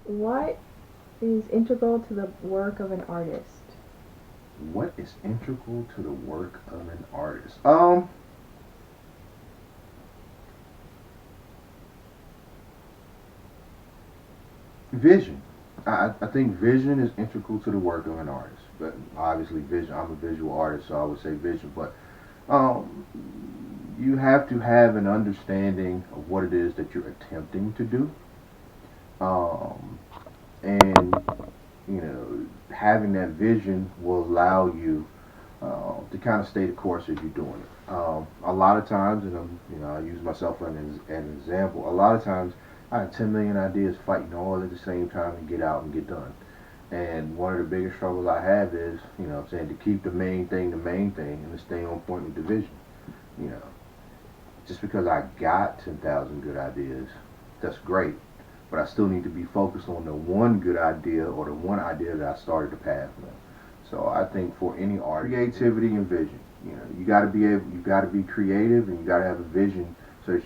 What is integral to the work of an artist? What is integral to the work of an artist? Vision. I think vision is integral to the work of an artist. But obviously, vision. I'm a visual artist, so I would say vision. But um, you have to have an understanding of what it is that you're attempting to do. Um, and having that vision will allow you to kind of stay the course as you're doing it. A lot of times, and I use myself as an example. A lot of times, I have 10 million ideas fighting all at the same time to get out and get done. And one of the biggest struggles I have is, I'm saying, to keep the main thing, and to stay on point with the vision. You know, just because I got 10,000 good ideas, that's great. But I still need to be focused on the one good idea or the one idea that I started the path with. So I think for any art, creativity and vision. You got to be creative, and you got to have a vision so that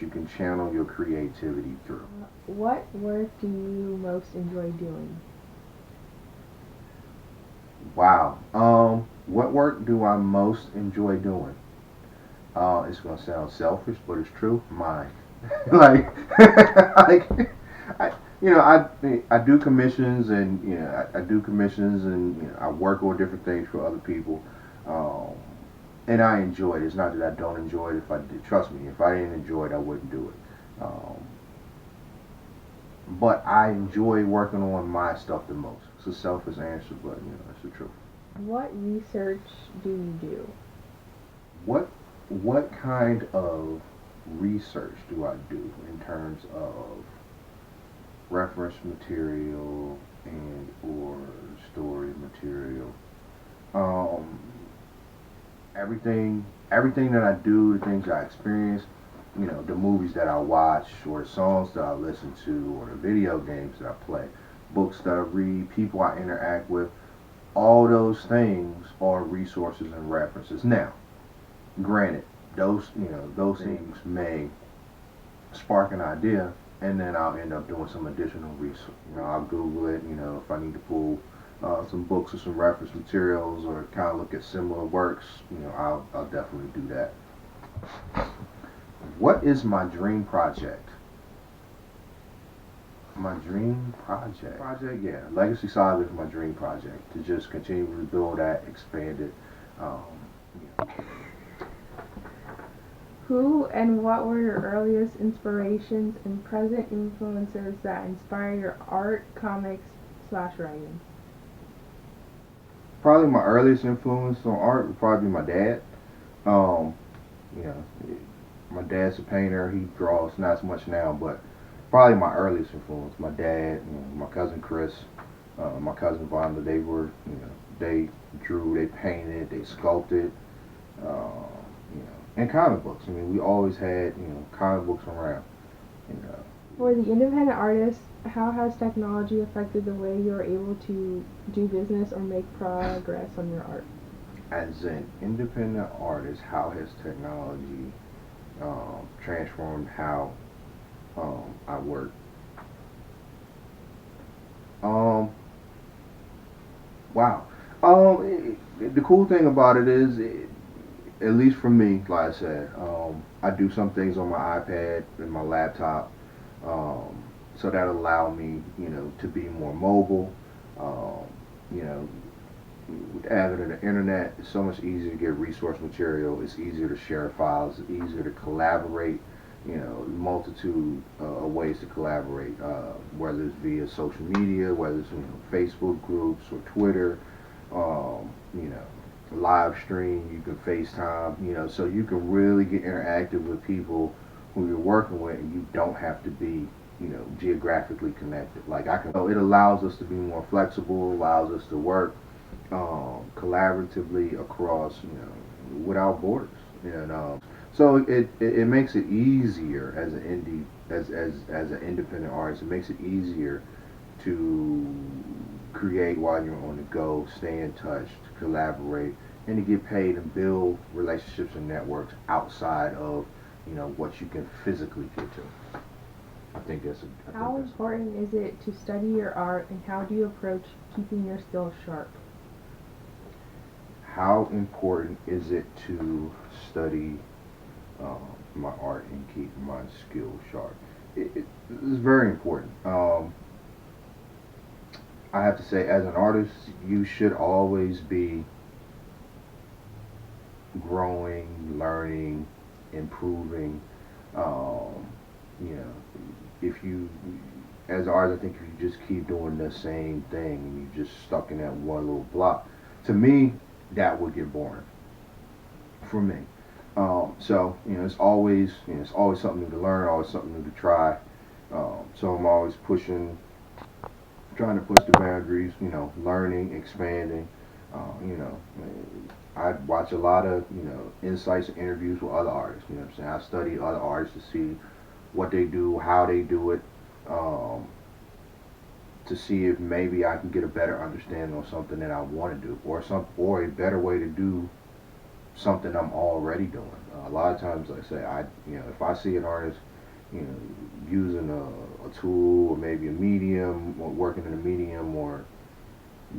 you can channel your creativity through. What work do you most enjoy doing? Wow. What work do I most enjoy doing? It's gonna sound selfish, but it's true. Mine. like, like, I, I do commissions, and I do commissions, and I work on different things for other people, um, and I enjoy it. It's not that I don't enjoy it. If I did, trust me, if I didn't enjoy it, I wouldn't do it. But I enjoy working on my stuff the most. It's a selfish answer, but that's the truth. What research do you do? What kind of research do I do in terms of reference material and or story material? Um, everything that I do, the things I experience, the movies that I watch, or the songs that I listen to, or the video games that I play, books that I read, people I interact with, all those things are resources and references. Now, granted, those things may spark an idea, and then I'll end up doing some additional research. I'll Google it. If I need to pull some books or some reference materials, or kind of look at similar works, I'll definitely do that. What is my dream project? My dream yeah. Legacy Saga is my dream project. To just continue to build that, expand it. Um, Who and what were your earliest inspirations and present influences that inspire your art, comics/writing? Probably my earliest influence on art would probably be my dad. Um, you know, my dad's a painter. He draws not as much now, but probably my earliest influence. My dad, my cousin Chris, my cousin Vonda. They drew, they painted, they sculpted. And comic books. I mean, we always had comic books around. And For the independent artist, how has technology affected the way you're able to do business or make progress on your art? as an independent artist, how has technology transformed how I work? Um, wow. The cool thing about it is, at least for me, like I said, I do some things on my iPad and my laptop, um, so that allow me, to be more mobile. Um, you know, with the advent of the internet, it's so much easier to get resource material. It's easier to share files. It's easier to collaborate. Multitude of ways to collaborate, whether it's via social media, whether it's Facebook groups or Twitter, um, you know, live stream. You can FaceTime. So you can really get interactive with people who you're working with, and you don't have to be geographically connected. Like I can. So it allows us to be more flexible. Allows us to work collaboratively across, without borders. So it makes it easier as an as an independent artist. It makes it easier to create while you're on the go, stay in touch, to collaborate, and to get paid and build relationships and networks outside of what you can physically get to. I think How that's important is it to study your art, and how do you approach keeping your skills sharp? how important is it to study my art and keep my skills sharp? It's very important. I have to say, as an artist, you should always be growing, learning, improving. Um, you know, if you, as an artist, I think if you just keep doing the same thing and you just stuck in that one little block, to me, that would get boring for me. So it's always something new to learn, always something new to try. So I'm always pushing, trying to push the boundaries. Learning, expanding. You know, I watch a lot of insights and interviews with other artists. You know what I'm saying? I study other artists to see what they do, how they do it, um, to see if maybe I can get a better understanding of something that I want to do, or a better way to do something I'm already doing. A lot of times, like I say, if I see an artist, using a tool or maybe a medium, or working in a medium, or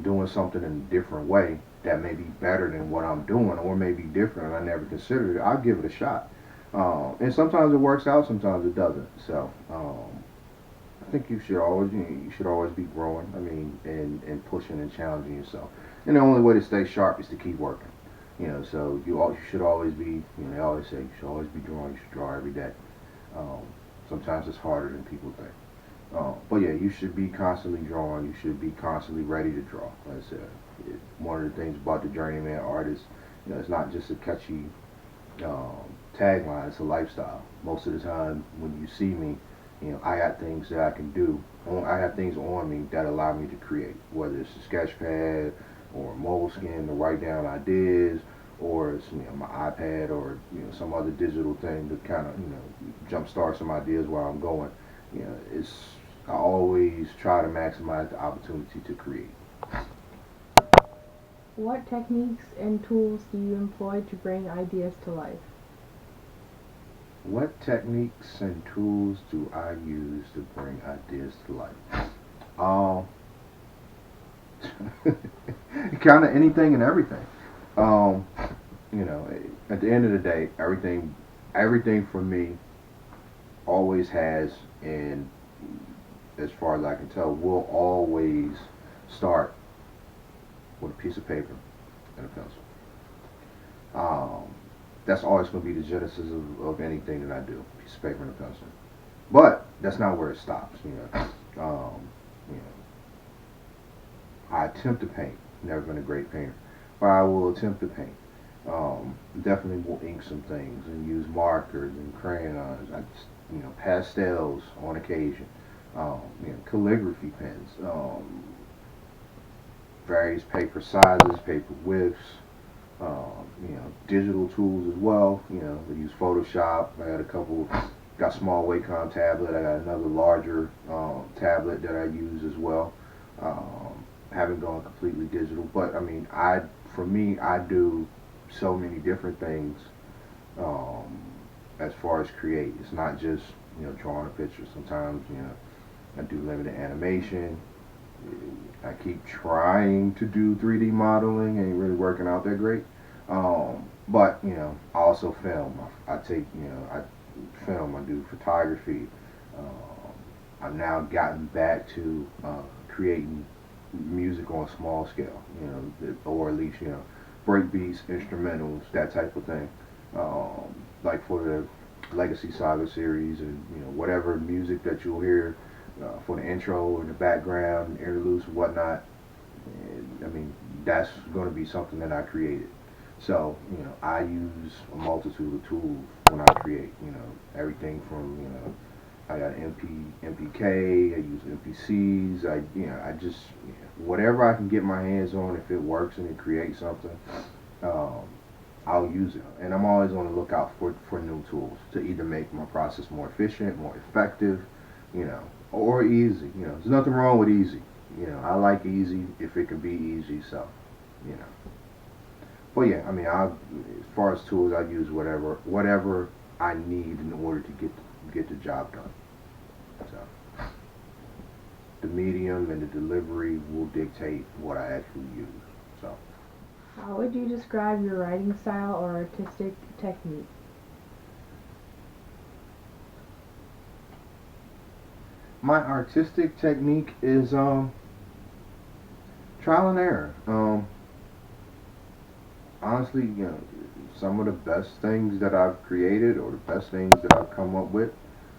doing something in a different way that may be better than what I'm doing, or may be different, and I never considered it, I'll give it a shot. And sometimes it works out, sometimes it doesn't. So I think you should always be growing. I mean, and pushing and challenging yourself. And the only way to stay sharp is to keep working. So you should always be. They always say you should always be drawing. You should draw every day. Um, Sometimes it's harder than people think. But yeah, you should be constantly drawing. You should be constantly ready to draw. Like I said, one of the things about the Journeyman Artist, it's not just a catchy um, tagline. It's a lifestyle. Most of the time, when you see me, I got things that I can do. I have things on me that allow me to create, whether it's a sketch pad or a Moleskin to write down ideas, or it's my iPad, or some other digital thing to kind of jumpstart some ideas while I'm going. It's I always try to maximize the opportunity to create. What techniques and tools do you employ to bring ideas to life? What techniques and tools do I use to bring ideas to life? Um, kind of anything and everything. Um, you know, at the end of the day, everything for me always has, and as far as I can tell, will always start with a piece of paper and a pencil. Um, that's always going to be the genesis of anything that I do, a piece of paper and a pencil. But that's not where it stops. You know, I attempt to paint. Never been a great painter, but I will attempt to paint. Definitely will ink some things and use markers and crayons. Pastels on occasion. Calligraphy pens. Various paper sizes, paper widths. Digital tools as well. We use Photoshop. I got a couple. Got small Wacom tablet. I got another larger tablet that I use as well. Haven't gone completely digital, but I mean, for me, I do so many different things um, as far as create. It's not just drawing a picture. Sometimes I do limited animation. I keep trying to do 3D modeling, ain't really working out that great. But I also film. I take I film. I do photography. I've now gotten back to creating music on a small scale. Or at least break beats, instrumentals, that type of thing. Like for the Legacy Saga series, and whatever music that you'll hear for the intro or the background, interludes, and whatnot. I mean, that's going to be something that I created. So, I use a multitude of tools when I create. Everything from I got MPK, I use MPCs. I just whatever I can get my hands on. If it works and it creates something, um, I'll use it. And I'm always on the lookout for new tools to either make my process more efficient, more effective, or easy. There's nothing wrong with easy. I like easy if it can be easy. So, you know. But yeah, I mean, as far as tools, I use whatever I need in order to get the job done. So the medium and the delivery will dictate what I actually use. So How would you describe your writing style or artistic technique? my artistic technique is trial and error. Honestly, some of the best things that I've created, or the best things that I've come up with,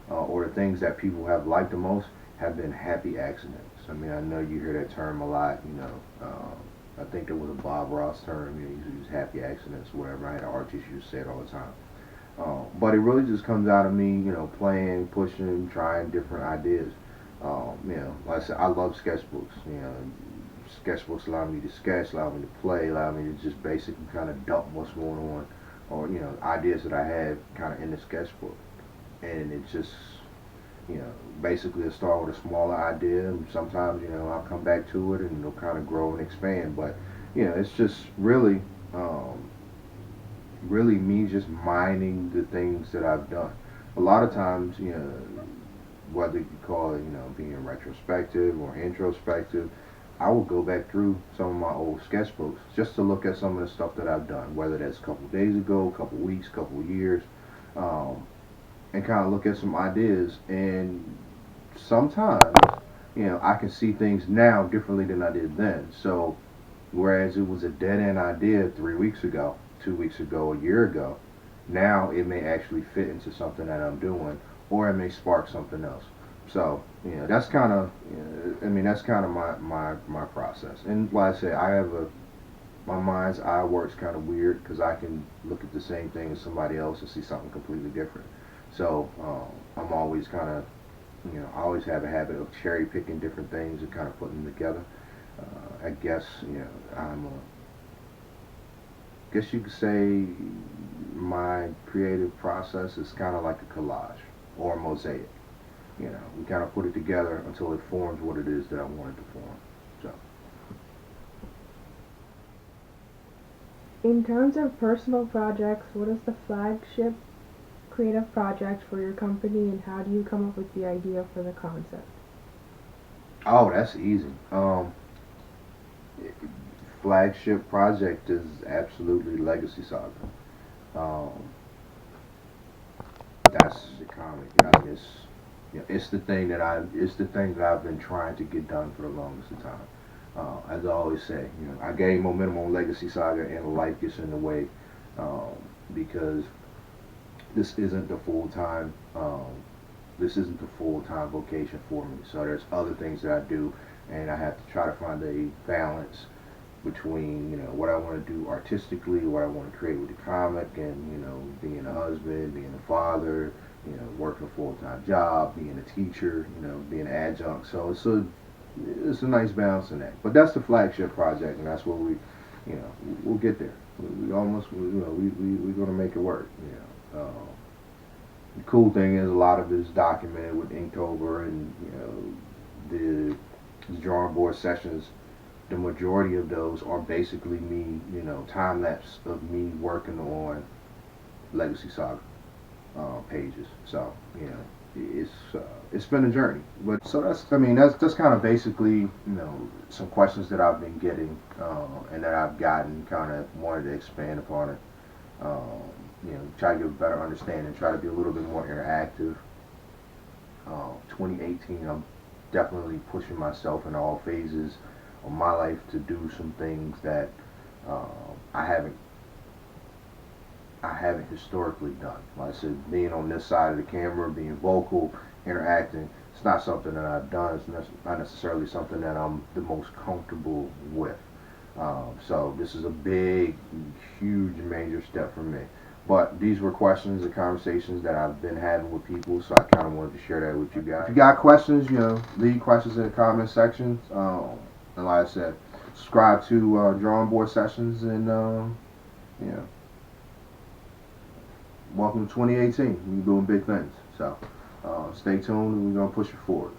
or the things that people have liked the most, have been happy accidents. I mean, I know you hear that term a lot. I think there was a Bob Ross term. You used to use happy accidents, whatever. I had an art teacher who said it all the time. But it really just comes out of me, playing, pushing, trying different ideas. Like I said, I love sketchbooks. Sketchbooks allow me to sketch, allow me to play, allow me to just basically kind of dump what's going on, or ideas that I have kind of in the sketchbook, and it just basically I start with a smaller idea, and sometimes I'll come back to it and it'll kind of grow and expand. But it's just really me just mining the things that I've done. A lot of times, whether you call it being retrospective or introspective, I will go back through some of my old sketchbooks just to look at some of the stuff that I've done, whether that's a couple of days ago, a couple of weeks, a couple of years, and kind of look at some ideas. And sometimes, I can see things now differently than I did then. So, whereas it was a dead end idea 3 weeks ago, 2 weeks ago, a year ago, now it may actually fit into something that I'm doing, or it may spark something else. So that's kind of, that's kind of my process. And like I say, my mind's eye works kind of weird because I can look at the same thing as somebody else and see something completely different. So I'm always kind of, I always have a habit of cherry picking different things and kind of putting them together. I guess guess you could say my creative process is kind of like a collage or a mosaic. We kind of put it together until it forms what it is that I want it to form. So, In terms of personal projects, what is the flagship creative project for your company, and how do you come up with the idea for the concept? oh, that's easy. Flagship project is absolutely Legacy Saga. Um, that's the comic. It's the thing that I've been trying to get done for the longest of time. As I always say, I gain momentum on Legacy Saga, and life gets in the way, um, because this isn't the full time. This isn't the full time vocation for me. So there's other things that I do, and I have to try to find a balance between what I want to do artistically, what I want to create with the comic, and being a husband, being a father, working a full-time job, being a teacher, being an adjunct. So it's a nice balance in that. But that's the flagship project, and that's what we'll get there. We almost we're gonna make it work. The cool thing is a lot of it is documented with Inktober, and the drawing board sessions. The majority of those are basically me, time lapse of me working on Legacy Saga pages. So it's been a journey. But so that's kind of basically some questions that I've been getting, and that I've gotten, kind of wanted to expand upon it. Try to give a better understanding, try to be a little bit more interactive. 2018, I'm definitely pushing myself in all phases of my life to do some things that uh, I haven't historically done. Like I said, being on this side of the camera, being vocal, interacting, it's not something that I've done. It's not necessarily something that I'm the most comfortable with. So this is a big, huge, major step for me. But these were questions and conversations that I've been having with people, so I kind of wanted to share that with you guys. If you got questions, leave questions in the comment section. And like I said, subscribe to Drawing Board Sessions, and welcome to 2018. We're doing big things. So stay tuned, and we're going to push it forward.